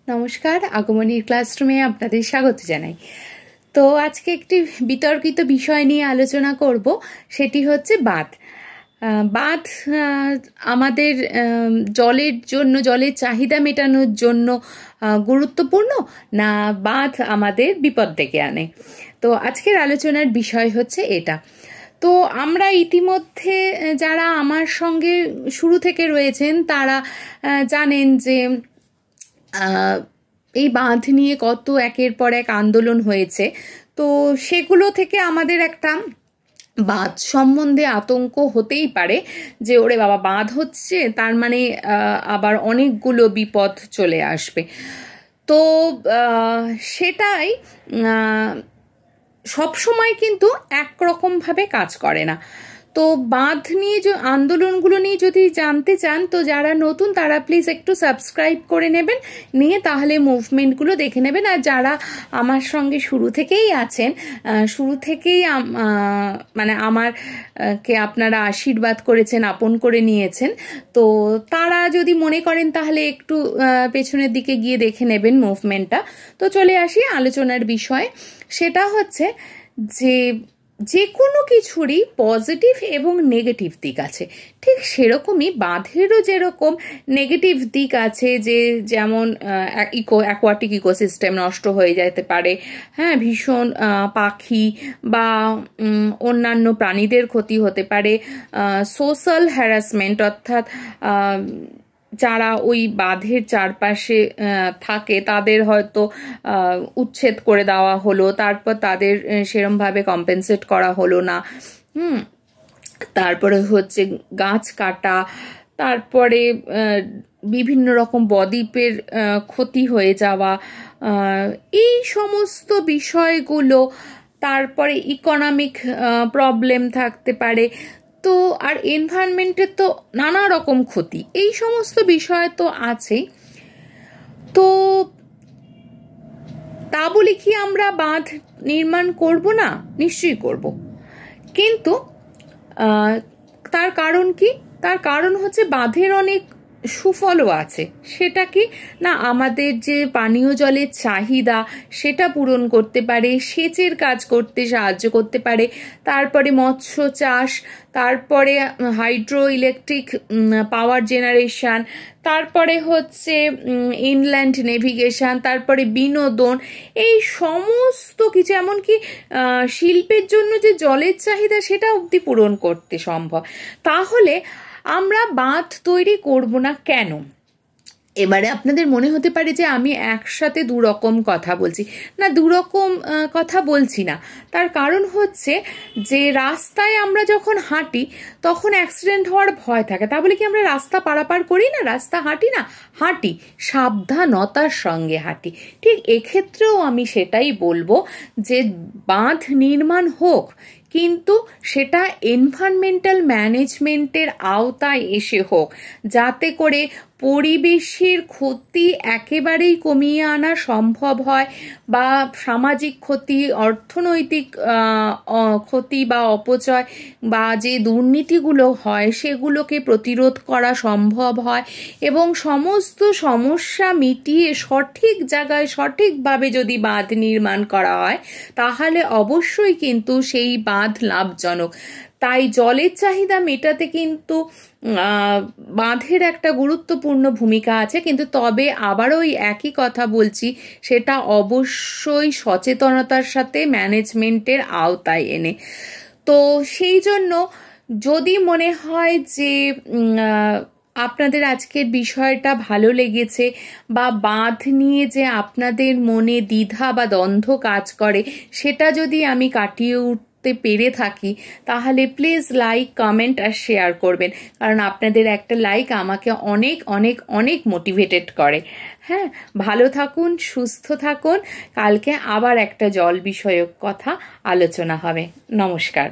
নমস্কার, আগমনীর ক্লাসরুমে আপনাদের স্বাগত জানাই। তো আজকে একটি বিতর্কিত বিষয় নিয়ে আলোচনা করব, সেটি হচ্ছে বাঁধ। বাঁধ আমাদের জলের চাহিদা মেটানোর জন্য গুরুত্বপূর্ণ, না বাঁধ আমাদের বিপদ ডেকে আনে? তো আজকের আলোচনার বিষয় হচ্ছে এটা। তো আমরা ইতিমধ্যে যারা আমার সঙ্গে শুরু থেকে রয়েছেন তারা জানেন যে এই বাঁধ নিয়ে কত একের পর এক আন্দোলন হয়েছে। তো সেগুলো থেকে আমাদের একটা বাঁধ সম্বন্ধে আতঙ্ক হতেই পারে যে ওরে বাবা, বাঁধ হচ্ছে তার মানে আবার অনেকগুলো বিপদ চলে আসবে। তো সেটাই সব সময় কিন্তু একরকমভাবে কাজ করে না। তো বাঁধ নিয়ে যে আন্দোলনগুলো নিয়ে যদি জানতে চান, তো যারা নতুন তারা প্লিজ একটু সাবস্ক্রাইব করে নেবেন, নিয়ে তাহলে মুভমেন্টগুলো দেখে নেবেন। আর যারা আমার সঙ্গে শুরু থেকেই আছেন, শুরু থেকেই মানে আমারকে আপনারা আশীর্বাদ করেছেন, আপন করে নিয়েছেন, তো তারা যদি মনে করেন তাহলে একটু পেছনের দিকে গিয়ে দেখে নেবেন মুভমেন্টটা। তো চলে আসি আলোচনার বিষয়ে। সেটা হচ্ছে যে কোনো কিছুরই পজিটিভ এবং নেগেটিভ দিক আছে, ঠিক সেরকমই বাঁধেরও যেরকম নেগেটিভ দিক আছে, যেমন অ্যাকোয়াটিক ইকোসিস্টেম নষ্ট হয়ে যেতে পারে, হ্যাঁ, ভীষণ পাখি বা অন্যান্য প্রাণীদের ক্ষতি হতে পারে, সোশ্যাল হ্যারাসমেন্ট, অর্থাৎ যারা ওই বাঁধের চারপাশে থাকে তাদের হয়তো উচ্ছেদ করে দেওয়া হলো, তারপর তাদের সেরমভাবে কম্পেনসেট করা হলো না। তারপরে হচ্ছে গাছ কাটা, তারপরে বিভিন্ন রকম বদ্বীপের ক্ষতি হয়ে যাওয়া, এই সমস্ত বিষয়গুলো, তারপরে ইকোনমিক প্রবলেম থাকতে পারে। তো আর এনভায়রনমেন্টের তো নানা রকম ক্ষতি, এই সমস্ত বিষয় তো আছেই। তো তা বলি কি আমরা বাঁধ নির্মাণ করব না? নিশ্চয়ই করব, কিন্তু তার কারণ কি? তার কারণ হচ্ছে বাঁধের অনেক সুফলও আছে। সেটা কি না, আমাদের যে পানীয় জলের চাহিদা সেটা পূরণ করতে পারে, সেচের কাজ করতে সাহায্য করতে পারে, তারপরে মৎস্য চাষ, তারপরে হাইড্রো ইলেকট্রিক পাওয়ার জেনারেশন, তারপরে হচ্ছে ইনল্যান্ড নেভিগেশন, তারপরে বিনোদন, এই সমস্ত কিছু, এমনকি শিল্পের জন্য যে জলের চাহিদা সেটা অবধি পূরণ করতে সম্ভব। তাহলে আমরা বাঁধ তৈরি করব না কেন? এবারে আপনাদের মনে হতে পারে যে আমি একসাথে দুরকম কথা বলছি। না, দুরকম কথা বলছি না। তার কারণ হচ্ছে যে রাস্তায় আমরা যখন হাঁটি তখন অ্যাক্সিডেন্ট হওয়ার ভয় থাকে। তা বলে কি আমরা রাস্তা পারাপার করি না, রাস্তা হাঁটি না? হাঁটি, সাবধানতার সঙ্গে হাঁটি। ঠিক এক্ষেত্রেও আমি সেটাই বলবো যে বাঁধ নির্মাণ হোক, কিন্তু সেটা এনভায়রনমেন্টাল ম্যানেজমেন্টের আওতায় এসে হোক, যাতে করে পরিবেশের ক্ষতি একেবারেই কমিয়ে আনা সম্ভব হয়, বা সামাজিক ক্ষতি, অর্থনৈতিক ক্ষতি বা অপচয় বা যে দুর্নীতিগুলো হয় সেগুলোকে প্রতিরোধ করা সম্ভব হয়, এবং সমস্ত সমস্যা মিটিয়ে সঠিক জায়গায় সঠিকভাবে যদি বাঁধ নির্মাণ করা হয় তাহলে অবশ্যই কিন্তু সেই বাঁধ লাভজনক। তাই জলের চাহিদা মেটাতে কিন্তু বাঁধের একটা গুরুত্বপূর্ণ ভূমিকা আছে, কিন্তু তবে আবারও ওই একই কথা বলছি, সেটা অবশ্যই সচেতনতার সাথে ম্যানেজমেন্টের আওতায় এনে। তো সেই জন্য যদি মনে হয় যে আপনাদের আজকের বিষয়টা ভালো লেগেছে, বা বাঁধ নিয়ে যে আপনাদের মনে দ্বিধা বা দ্বন্দ্ব কাজ করে সেটা যদি আমি কাটিয়ে পেরে থাকি, তাহলে প্লিজ লাইক, কমেন্ট আর শেয়ার করবেন, কারণ আপনাদের একটা লাইক আমাকে অনেক অনেক অনেক মোটিভেটেড করে। হ্যাঁ, ভালো থাকুন, সুস্থ থাকুন। কালকে আবার একটা জল বিষয়ক কথা আলোচনা হবে। নমস্কার।